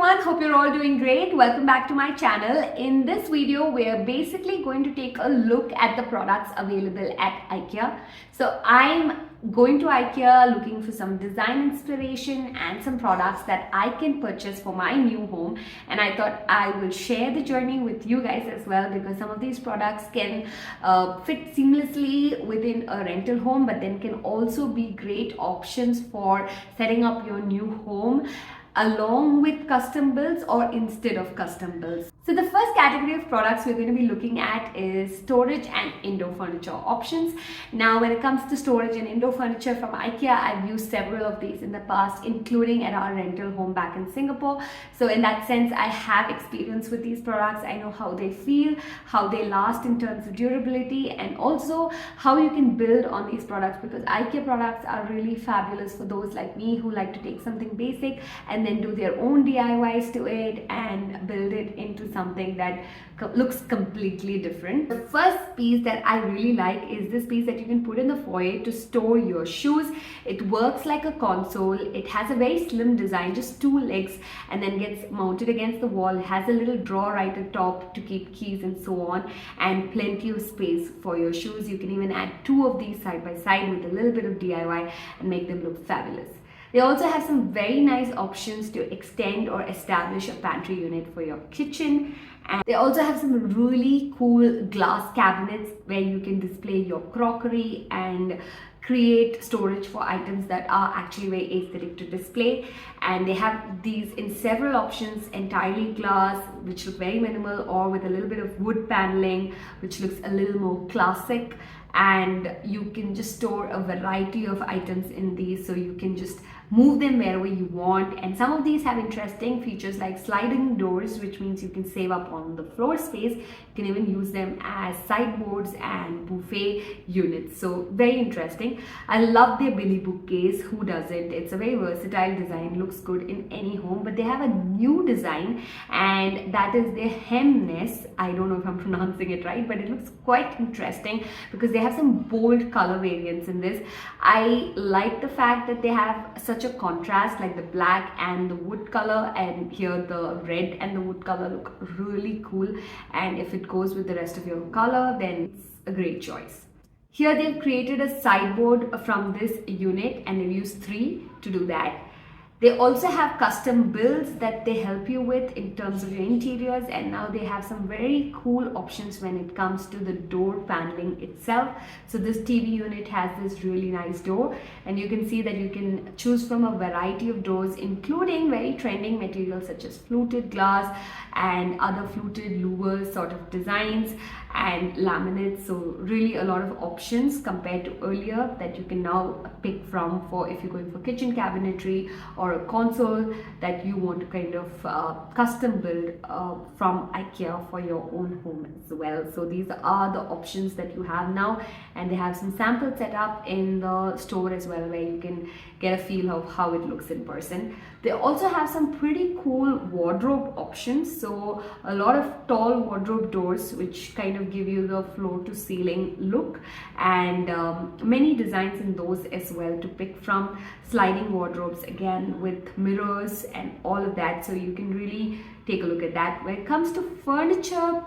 everyone, hope you're all doing great. Welcome back to my channel. In this video, we're basically going to take a look at the products available at Ikea. So I'm going to Ikea looking for some design inspiration and some products that I can purchase for my new home, and I thought I will share the journey with you guys as well, because some of these products can fit seamlessly within a rental home, but then can also be great options for setting up your new home along with custom builds or instead of custom builds. So the first category of products we're going to be looking at is storage and indoor furniture options. Now when it comes to storage and indoor furniture from Ikea, I've used several of these in the past, including at our rental home back in Singapore. So in that sense, I have experience with these products. I know how they feel, how they last in terms of durability, and also how you can build on these products, because Ikea products are really fabulous for those like me who like to take something basic and then do their own DIYs to it and build it into something that looks completely different. The first piece that I really like is this piece that you can put in the foyer to store your shoes. It works like a console. It has a very slim design, just two legs, and then gets mounted against the wall. It has a little drawer right at top to keep keys and so on, and plenty of space for your shoes. You can even add two of these side by side with a little bit of DIY and make them look fabulous. They also have some very nice options to extend or establish a pantry unit for your kitchen. And they also have some really cool glass cabinets where you can display your crockery and create storage for items that are actually very aesthetic to display. And they have these in several options: entirely glass, which look very minimal, or with a little bit of wood paneling, which looks a little more classic. And you can just store a variety of items in these, so you can just move them wherever you want. And some of these have interesting features like sliding doors, which means you can save up on the floor space. You can even use them as sideboards and buffet units, so very interesting. I love their Billy bookcase. Who doesn't? It's a very versatile design, looks good in any home. But they have a new design, and that is their hemness. I don't know if I'm pronouncing it right, but it looks quite interesting because they have some bold color variants in this. I like the fact that they have such a contrast, like the black and the wood color, and here the red and the wood color look really cool. And if it goes with the rest of your color, then it's a great choice. Here they've created a sideboard from this unit, and they've used 3 to do that. They also have custom builds that they help you with in terms of your interiors, and now they have some very cool options when it comes to the door paneling itself. So this TV unit has this really nice door, and you can see that you can choose from a variety of doors, including very trending materials such as fluted glass and other fluted louvers sort of designs and laminates. So really a lot of options compared to earlier that you can now pick from for if you're going for kitchen cabinetry or a console that you want to kind of custom build from Ikea for your own home as well. So these are the options that you have now, and they have some samples set up in the store as well, where you can get a feel of how it looks in person. They also have some pretty cool wardrobe options, so a lot of tall wardrobe doors which kind of give you the floor to ceiling look, and many designs in those as well to pick from. Sliding wardrobes again with mirrors and all of that, so you can really take a look at that. When it comes to furniture,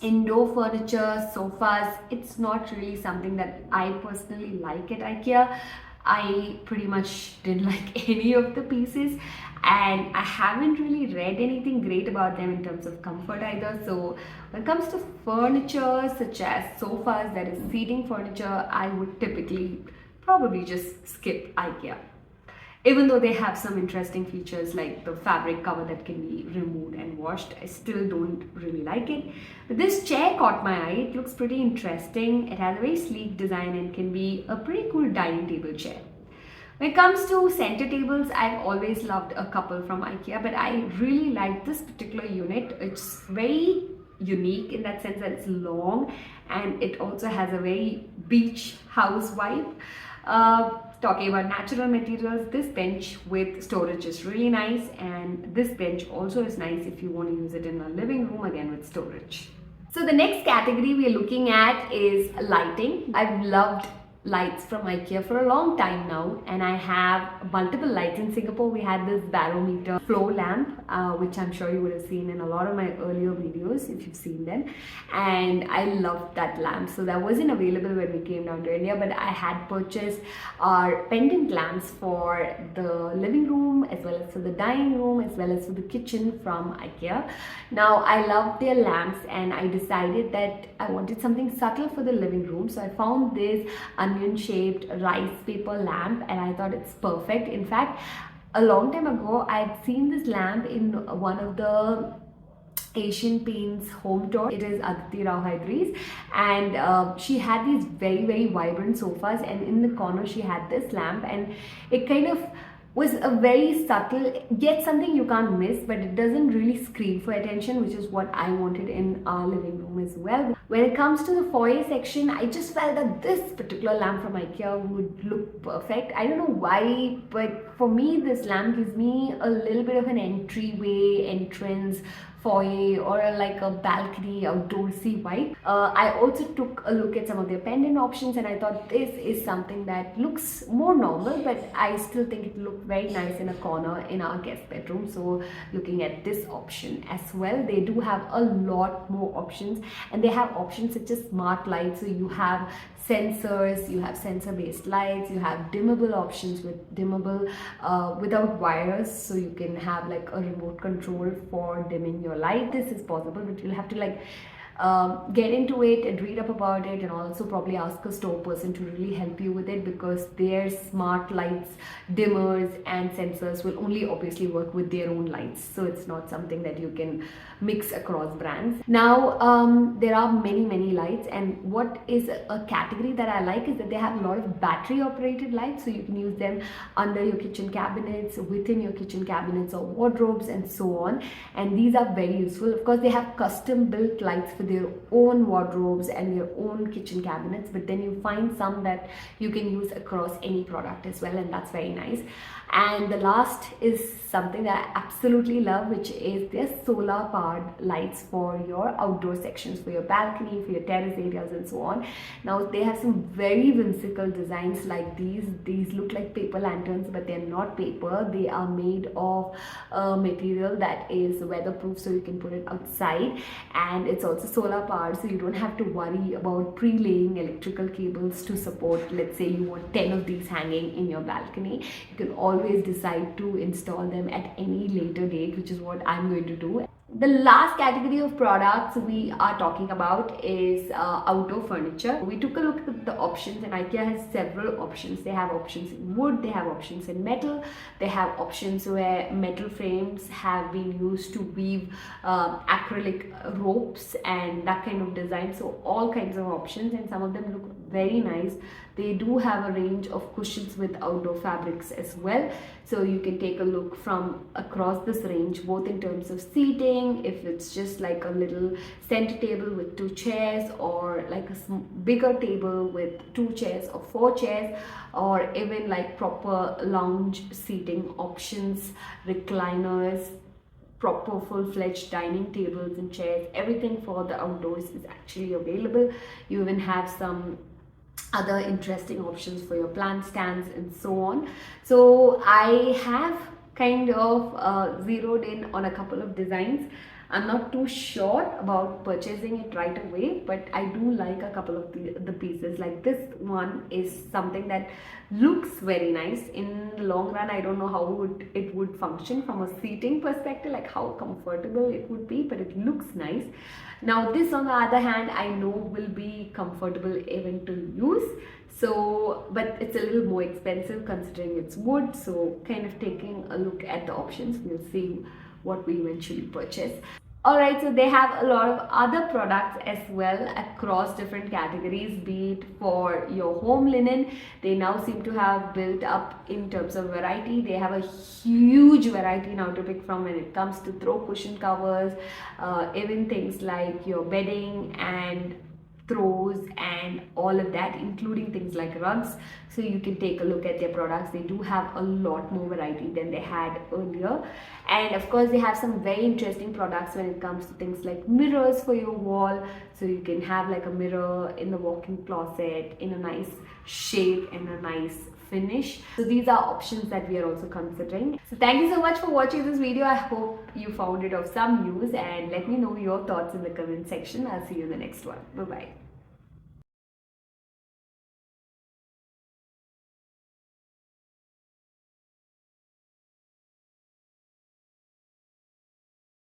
indoor furniture, sofas, it's not really something that I personally like at Ikea. I pretty much didn't like any of the pieces, and I haven't really read anything great about them in terms of comfort either. So when it comes to furniture such as sofas, that is seating furniture, I would typically probably just skip Ikea. Even though they have some interesting features like the fabric cover that can be removed and washed, I still don't really like it. But this chair caught my eye. It looks pretty interesting. It has a very sleek design and can be a pretty cool dining table chair. When it comes to center tables, I've always loved a couple from Ikea, but I really like this particular unit. It's very unique in that sense that it's long, and it also has a very beach house vibe. Talking about natural materials, this bench with storage is really nice, and this bench also is nice if you want to use it in a living room, again with storage. So the next category we are looking at is lighting. I've loved lights from Ikea for a long time now, and I have multiple lights. In Singapore we had this barometer floor lamp, which I'm sure you would have seen in a lot of my earlier videos if you've seen them, and I loved that lamp. So that wasn't available when we came down to India, but I had purchased our pendant lamps for the living room as well as for the dining room as well as for the kitchen from Ikea. Now I love their lamps, and I decided that I wanted something subtle for the living room, so I found this onion shaped rice paper lamp, and I thought it's perfect. In fact, a long time ago I had seen this lamp in one of the Asian Paints home tour. It is Aditi Rao Hydari's, and she had these very vibrant sofas, and in the corner she had this lamp, and it kind of was a very subtle, yet something you can't miss, but it doesn't really scream for attention, which is what I wanted in our living room as well. When it comes to the foyer section, I just felt that this particular lamp from Ikea would look perfect. I don't know why, but for me this lamp gives me a little bit of an entrance foyer, or like a balcony outdoorsy vibe. I also took a look at some of their pendant options, and I thought this is something that looks more normal, but I still think it looked very nice in a corner in our guest bedroom. So looking at this option as well, they do have a lot more options, and they have options such as smart lights. So you have sensors, you have sensor based lights, you have dimmable options with dimmable without wires, so you can have like a remote control for dimming your light. This is possible, but you'll have to like get into it and read up about it, and also probably ask a store person to really help you with it, because their smart lights, dimmers and sensors will only obviously work with their own lights, so it's not something that you can mix across brands. Now there are many lights, and what is a category that I like is that they have a lot of battery operated lights, so you can use them under your kitchen cabinets, within your kitchen cabinets or wardrobes and so on, and these are very useful. Of course, they have custom built lights for their own wardrobes and their own kitchen cabinets, but then you find some that you can use across any product as well, and that's very nice. And the last is something that I absolutely love, which is their solar powered lights for your outdoor sections, for your balcony, for your terrace areas and so on. Now they have some very whimsical designs like these look like paper lanterns, but they're not paper. They are made of a material that is weatherproof, so you can put it outside, and it's also solar powered, so you don't have to worry about pre-laying electrical cables to support. Let's say you want 10 of these hanging in your balcony, you can always decide to install them at any later date, which is what I'm going to do. The last category of products we are talking about is outdoor furniture. We took a look at the options, and Ikea has several options. They have options in wood, they have options in metal, they have options where metal frames have been used to weave acrylic ropes and that kind of design. So all kinds of options, and some of them look very nice. They do have a range of cushions with outdoor fabrics as well, so you can take a look from across this range, both in terms of seating, if it's just like a little center table with 2 chairs, or like a bigger table with 2 chairs or 4 chairs, or even like proper lounge seating options, recliners, proper full-fledged dining tables and chairs. Everything for the outdoors is actually available. You even have some other interesting options for your plant stands and so on. So I have kind of zeroed in on a couple of designs. I'm not too sure about purchasing it right away, but I do like a couple of the pieces. Like this one is something that looks very nice. In the long run, I don't know how it would function from a seating perspective, like how comfortable it would be, but it looks nice. Now this, on the other hand, I know will be comfortable even to use. So, but it's a little more expensive considering it's wood. So kind of taking a look at the options, we'll see what we eventually purchase. Alright, so they have a lot of other products as well across different categories, be it for your home linen. They now seem to have built up in terms of variety. They have a huge variety now to pick from when it comes to throw cushion covers, even things like your bedding and throws and all of that, including things like rugs. So you can take a look at their products. They do have a lot more variety than they had earlier, and of course they have some very interesting products when it comes to things like mirrors for your wall. So you can have like a mirror in the walk-in closet in a nice shape and a nice finish. So these are options that we are also considering. So thank you so much for watching this video. I hope you found it of some use, and let me know your thoughts in the comment section. I'll see you in the next one. Bye bye.